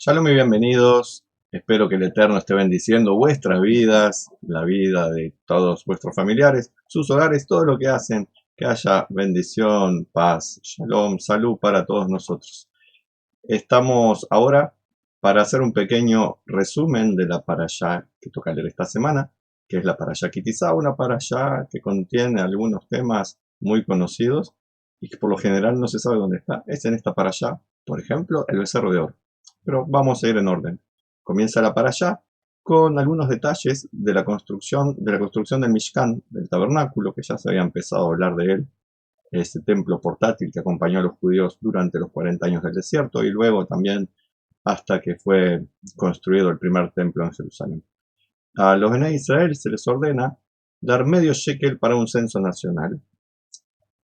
Shalom y bienvenidos. Espero que el Eterno esté bendiciendo vuestras vidas, la vida de todos vuestros familiares, sus hogares, todo lo que hacen. Que haya bendición, paz, shalom, salud para todos nosotros. Estamos ahora para hacer un pequeño resumen de la parashá que toca leer esta semana, que es la parashá Kitizá, una parashá que contiene algunos temas muy conocidos y que por lo general no se sabe dónde está. Es en esta parashá, por ejemplo, el becerro de oro. Pero vamos a ir en orden. Comienza la parashá con algunos detalles de la construcción del Mishkan, del tabernáculo, que ya se había empezado a hablar de él, este templo portátil que acompañó a los judíos durante los 40 años del desierto y luego también hasta que fue construido el primer templo en Jerusalén. A los Bnei Israel se les ordena dar medio shekel para un censo nacional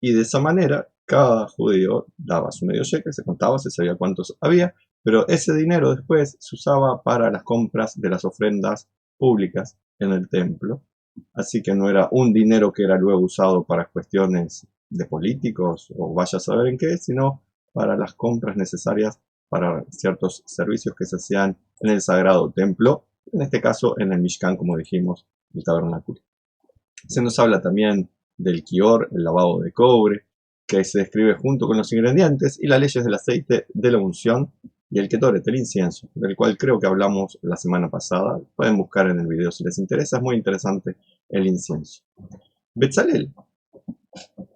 y de esa manera cada judío daba su medio shekel, se contaba, se sabía cuántos había, pero ese dinero después se usaba para las compras de las ofrendas públicas en el templo. Así que no era un dinero que era luego usado para cuestiones de políticos o vaya a saber en qué, sino para las compras necesarias para ciertos servicios que se hacían en el sagrado templo, en este caso en el Mishkan, como dijimos, el tabernáculo. Se nos habla también del kior, el lavado de cobre, que se describe junto con los ingredientes y las leyes del aceite de la unción y el ketoret, el incienso, del cual creo que hablamos la semana pasada. Pueden buscar en el video si les interesa, es muy interesante el incienso. Betzalel,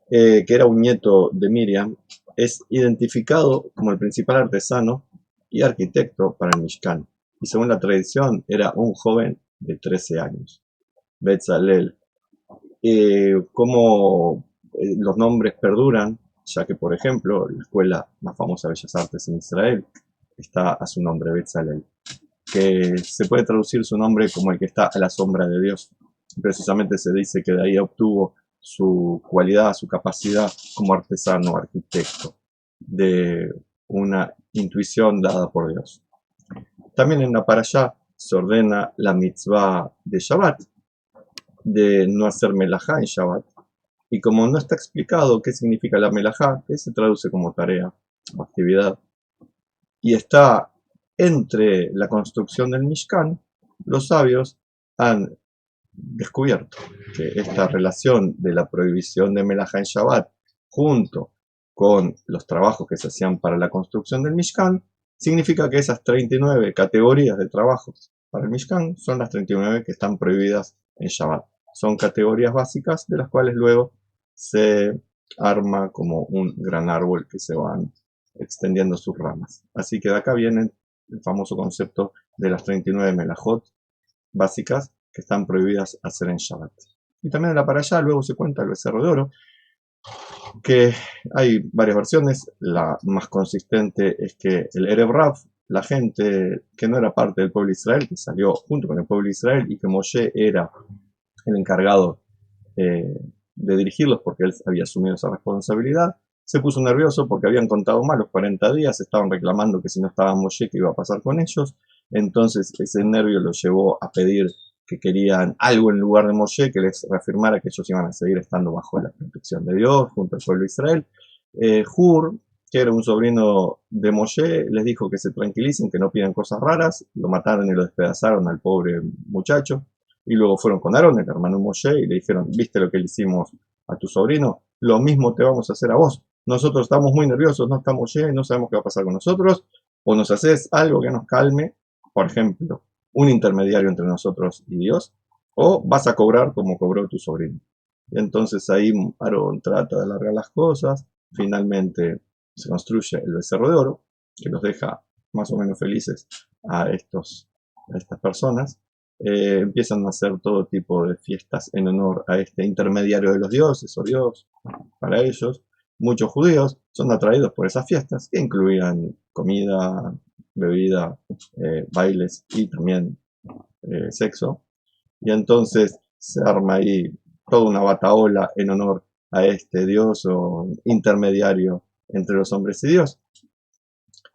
que era un nieto de Miriam, es identificado como el principal artesano y arquitecto para el Mishkan, y según la tradición era un joven de 13 años. Betzalel, cómo los nombres perduran, ya que, por ejemplo, la escuela más famosa de Bellas Artes en Israel está a su nombre, Betzalel, que se puede traducir su nombre como el que está a la sombra de Dios. Precisamente se dice que de ahí obtuvo su cualidad, su capacidad como artesano, arquitecto, de una intuición dada por Dios. También en la parashá se ordena la mitzvah de Shabbat, de no hacer melajá en Shabbat. Y como no está explicado qué significa la melajá, que se traduce como tarea o actividad, y está entre la construcción del Mishkan, los sabios han descubierto que esta relación de la prohibición de melajá en Shabbat junto con los trabajos que se hacían para la construcción del Mishkan significa que esas 39 categorías de trabajos para el Mishkan son las 39 que están prohibidas en Shabbat. Son categorías básicas de las cuales luego se arma como un gran árbol que se van extendiendo sus ramas. Así que de acá viene el famoso concepto de las 39 melajot básicas que están prohibidas hacer en Shabbat. Y también en la parashá luego se cuenta el becerro de oro, que hay varias versiones. La más consistente es que el Erev Rav, la gente que no era parte del pueblo de Israel, que salió junto con el pueblo de Israel y que Moshe era el encargado de dirigirlos porque él había asumido esa responsabilidad, se puso nervioso porque habían contado mal los 40 días, estaban reclamando que si no estaba Moshe, ¿qué iba a pasar con ellos? Entonces ese nervio los llevó a pedir que querían algo en lugar de Moshe, que les reafirmara que ellos iban a seguir estando bajo la protección de Dios, junto al pueblo de Israel. Hur, que era un sobrino de Moshe, les dijo que se tranquilicen, que no pidan cosas raras, lo mataron y lo despedazaron al pobre muchacho. Y luego fueron con Aarón, el hermano de Moshe, y le dijeron, ¿viste lo que le hicimos a tu sobrino? Lo mismo te vamos a hacer a vos. Nosotros estamos muy nerviosos, no está Moshe, no sabemos qué va a pasar con nosotros, o nos haces algo que nos calme, por ejemplo, un intermediario entre nosotros y Dios, o vas a cobrar como cobró tu sobrino. Y entonces ahí Aarón trata de alargar las cosas, finalmente se construye el becerro de oro, que los deja más o menos felices a estas personas. Empiezan a hacer todo tipo de fiestas en honor a este intermediario de los dioses o Dios para ellos. Muchos judíos son atraídos por esas fiestas que incluían comida, bebida, bailes y también sexo. Y entonces se arma ahí toda una batahola en honor a este Dios o intermediario entre los hombres y Dios.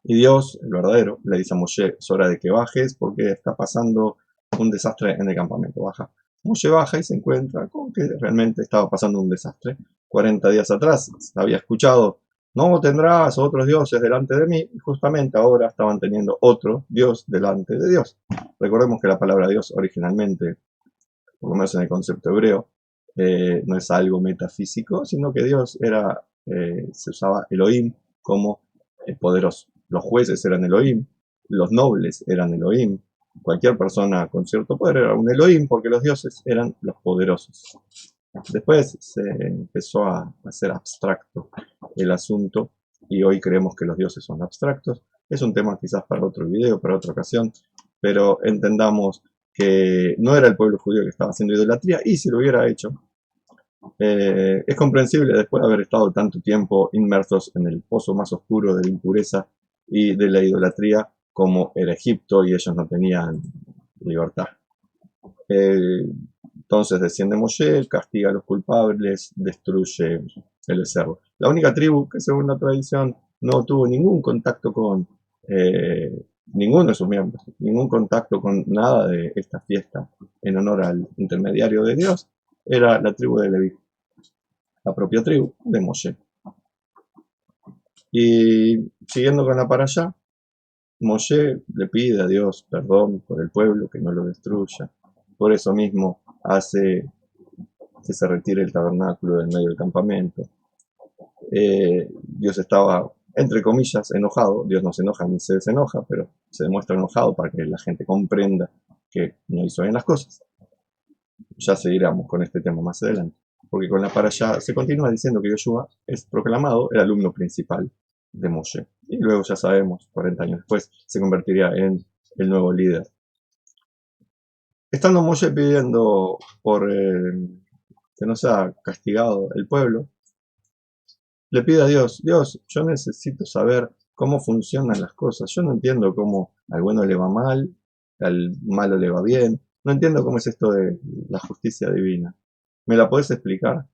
Y Dios, el verdadero, le dice a Moshe, es hora de que bajes porque está pasando un desastre en el campamento. Baja. Moshe baja y se encuentra con que realmente estaba pasando un desastre. 40 días atrás había escuchado no tendrás otros dioses delante de mí, y justamente ahora estaban teniendo otro Dios delante de Dios. Recordemos que la palabra Dios originalmente, por lo menos en el concepto hebreo, no es algo metafísico, sino que Dios era, se usaba Elohim como poderoso. Los jueces eran Elohim, los nobles eran Elohim, cualquier persona con cierto poder era un Elohim porque los dioses eran los poderosos. Después se empezó a hacer abstracto el asunto y hoy creemos que los dioses son abstractos. Es un tema quizás para otro video, para otra ocasión, pero entendamos que no era el pueblo judío que estaba haciendo idolatría y si lo hubiera hecho, es comprensible después de haber estado tanto tiempo inmersos en el pozo más oscuro de la impureza y de la idolatría como era Egipto y ellos no tenían libertad. Entonces desciende Moshe, castiga a los culpables, destruye el becerro. La única tribu que según la tradición no tuvo ningún contacto con ninguno de sus miembros, ningún contacto con nada de esta fiesta en honor al intermediario de Dios, era la tribu de Leví, la propia tribu de Moshe. Y siguiendo con la para allá, Moshe le pide a Dios perdón por el pueblo, que no lo destruya. Por eso mismo hace que se retire el tabernáculo del medio del campamento. Dios estaba, entre comillas, enojado. Dios no se enoja ni se desenoja, pero se demuestra enojado para que la gente comprenda que no hizo bien las cosas. Ya seguiremos con este tema más adelante, porque con la para allá se continúa diciendo que Yoshua es proclamado el alumno principal de Moshe. Y luego ya sabemos, 40 años después, se convertiría en el nuevo líder. Estando Moshe pidiendo por que no sea castigado el pueblo, le pide a Dios, Dios, yo necesito saber cómo funcionan las cosas. Yo no entiendo cómo al bueno le va mal, al malo le va bien. No entiendo cómo es esto de la justicia divina. ¿Me la podés explicar?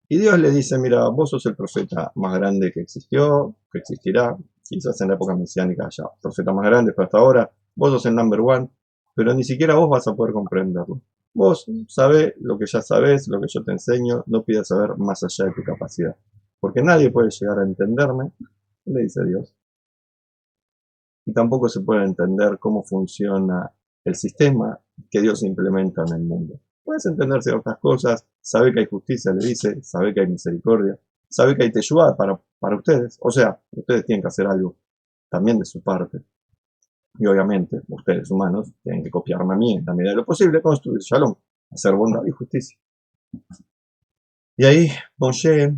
Y Dios le dice, mira, vos sos el profeta más grande que existió, que existirá, quizás en la época mesiánica haya profetas más grandes, pero hasta ahora vos sos el number one, pero ni siquiera vos vas a poder comprenderlo. Vos sabés lo que ya sabés, lo que yo te enseño, no pidas saber más allá de tu capacidad, porque nadie puede llegar a entenderme, le dice Dios, y tampoco se puede entender cómo funciona el sistema que Dios implementa en el mundo. Puedes entender ciertas cosas, sabe que hay justicia, le dice, sabe que hay misericordia, sabe que hay teshuvá para ustedes, o sea, ustedes tienen que hacer algo también de su parte. Y obviamente, ustedes humanos tienen que copiarme a mí en la medida de lo posible, construir shalom, hacer bondad y justicia. Y ahí Moshe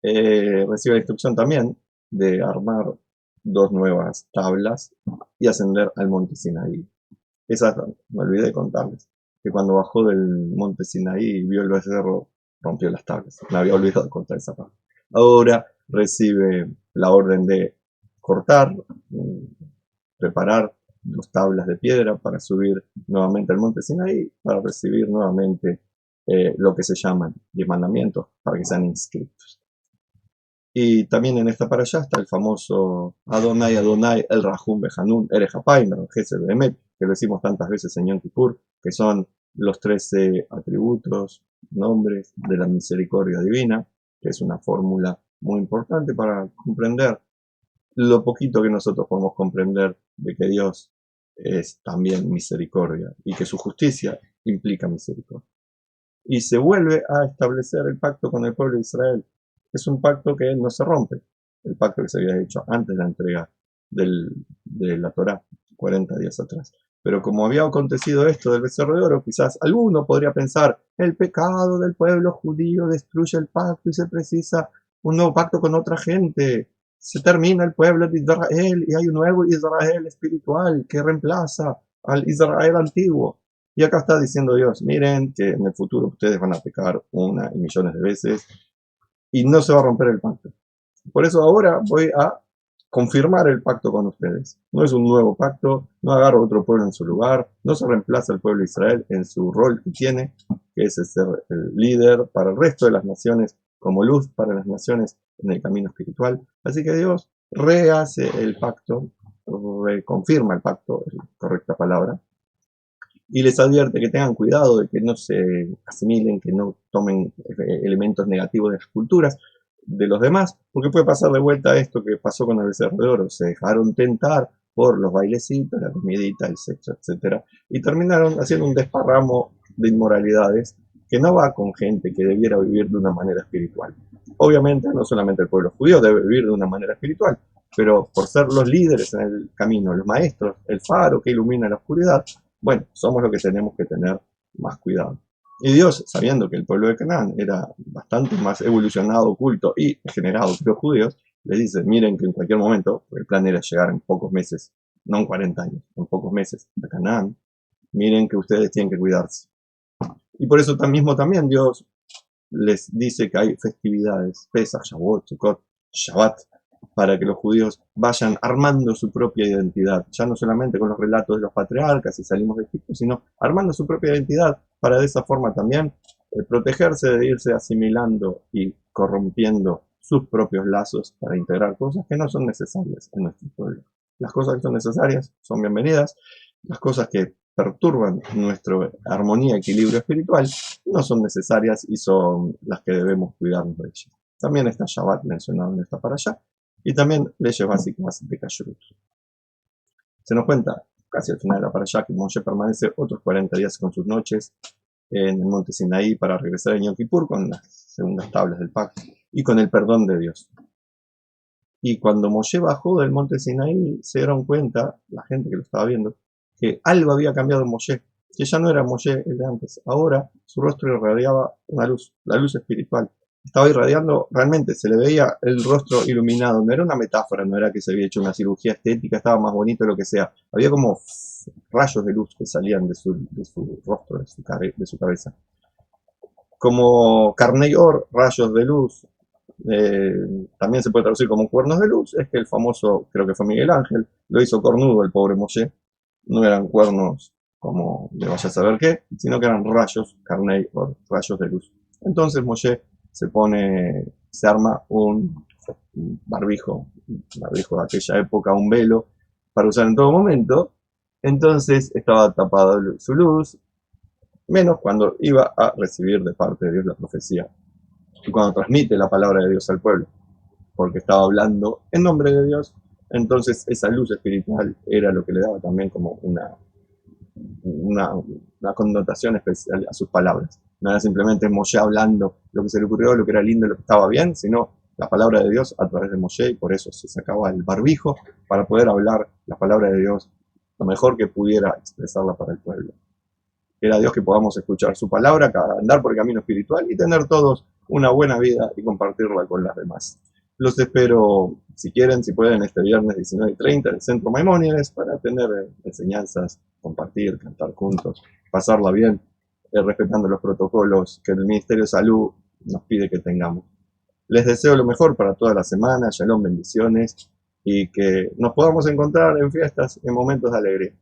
recibe la instrucción también de armar 2 nuevas tablas y ascender al monte Sinaí. Esa, me olvidé de contarles, que cuando bajó del monte Sinaí y vio el becerro, rompió las tablas. Me había olvidado de contar esa parte. Ahora recibe la orden de cortar, preparar 2 tablas de piedra para subir nuevamente al monte Sinaí, para recibir nuevamente lo que se llaman 10 mandamientos, para que sean inscritos. Y también en esta para allá está el famoso Adonai, Adonai, El Rahum Behanun, Erejapaim, Gesed Behemet, que lo decimos tantas veces en Yom Kippur, que son los 13 atributos, nombres de la misericordia divina, que es una fórmula muy importante para comprender lo poquito que nosotros podemos comprender de que Dios es también misericordia y que su justicia implica misericordia. Y se vuelve a establecer el pacto con el pueblo de Israel. Es un pacto que no se rompe, el pacto que se había hecho antes de la entrega de la Torá, 40 días atrás. Pero como había acontecido esto del becerro de oro, quizás alguno podría pensar, el pecado del pueblo judío destruye el pacto y se precisa un nuevo pacto con otra gente. Se termina el pueblo de Israel y hay un nuevo Israel espiritual que reemplaza al Israel antiguo. Y acá está diciendo Dios, miren que en el futuro ustedes van a pecar una y millones de veces y no se va a romper el pacto. Por eso ahora voy a confirmar el pacto con ustedes. No es un nuevo pacto, no agarro otro pueblo en su lugar, no se reemplaza el pueblo de Israel en su rol que tiene, que es ser el líder para el resto de las naciones, como luz para las naciones en el camino espiritual. Así que Dios rehace el pacto, reconfirma el pacto, es la correcta palabra, y les advierte que tengan cuidado de que no se asimilen, que no tomen elementos negativos de las culturas. de los demás, porque puede pasar de vuelta esto que pasó con el becerro de oro. Se dejaron tentar por los bailecitos, la comidita, el sexo, etcétera, y terminaron haciendo un desparramo de inmoralidades que no va con gente que debiera vivir de una manera espiritual. Obviamente, no solamente el pueblo judío debe vivir de una manera espiritual, pero por ser los líderes en el camino, los maestros, el faro que ilumina la oscuridad, bueno, somos los que tenemos que tener más cuidado. Y Dios, sabiendo que el pueblo de Canaán era bastante más evolucionado, oculto y degenerado que los judíos, les dice, miren que en cualquier momento, el plan era llegar en pocos meses, no en 40 años, en pocos meses a Canaán, miren que ustedes tienen que cuidarse. Y por eso mismo también Dios les dice que hay festividades, Pesach, Shavuot, Sukkot, Shabbat, para que los judíos vayan armando su propia identidad, ya no solamente con los relatos de los patriarcas y salimos de Egipto, sino armando su propia identidad para de esa forma también protegerse de irse asimilando y corrompiendo sus propios lazos para integrar cosas que no son necesarias en nuestro pueblo. Las cosas que son necesarias son bienvenidas, las cosas que perturban nuestra armonía y equilibrio espiritual no son necesarias y son las que debemos cuidarnos de ellas. También está Shabbat mencionado en esta para allá, y también leyes básicas de Kashrut. Se nos cuenta casi al final de la parashá que Moshe permanece otros 40 días con sus noches en el monte Sinaí para regresar a Yom Kippur con las segundas tablas del pacto y con el perdón de Dios. Y cuando Moshe bajó del monte Sinaí, se dieron cuenta, la gente que lo estaba viendo, que algo había cambiado en Moshe, que ya no era Moshe el de antes. Ahora su rostro irradiaba una luz, la luz espiritual. Estaba irradiando, realmente se le veía el rostro iluminado, no era una metáfora, no era que se había hecho una cirugía estética, estaba más bonito, lo que sea. Había como rayos de luz que salían de su rostro, de su cabeza. Como Carnei Or, rayos de luz, también se puede traducir como cuernos de luz, es que el famoso, creo que fue Miguel Ángel, lo hizo cornudo el pobre Moshe, no eran cuernos como de vaya a saber qué, sino que eran rayos, Carnei Or, rayos de luz. Entonces Moshe se arma un barbijo de aquella época, un velo, para usar en todo momento. Entonces estaba tapada su luz, menos cuando iba a recibir de parte de Dios la profecía y cuando transmite la palabra de Dios al pueblo, porque estaba hablando en nombre de Dios. Entonces esa luz espiritual era lo que le daba también como una connotación especial a sus palabras. No era simplemente Moshe hablando lo que se le ocurrió, lo que era lindo, lo que estaba bien, sino la palabra de Dios a través de Moshe, y por eso se sacaba el barbijo para poder hablar la palabra de Dios lo mejor que pudiera expresarla para el pueblo. Era Dios que podamos escuchar su palabra, andar por el camino espiritual y tener todos una buena vida y compartirla con las demás. Los espero, si quieren, si pueden, este viernes 19:30 en el Centro Maimónides para tener enseñanzas, compartir, cantar juntos, pasarla bien, respetando los protocolos que el Ministerio de Salud nos pide que tengamos. Les deseo lo mejor para toda la semana, shalom, bendiciones, y que nos podamos encontrar en fiestas, en momentos de alegría.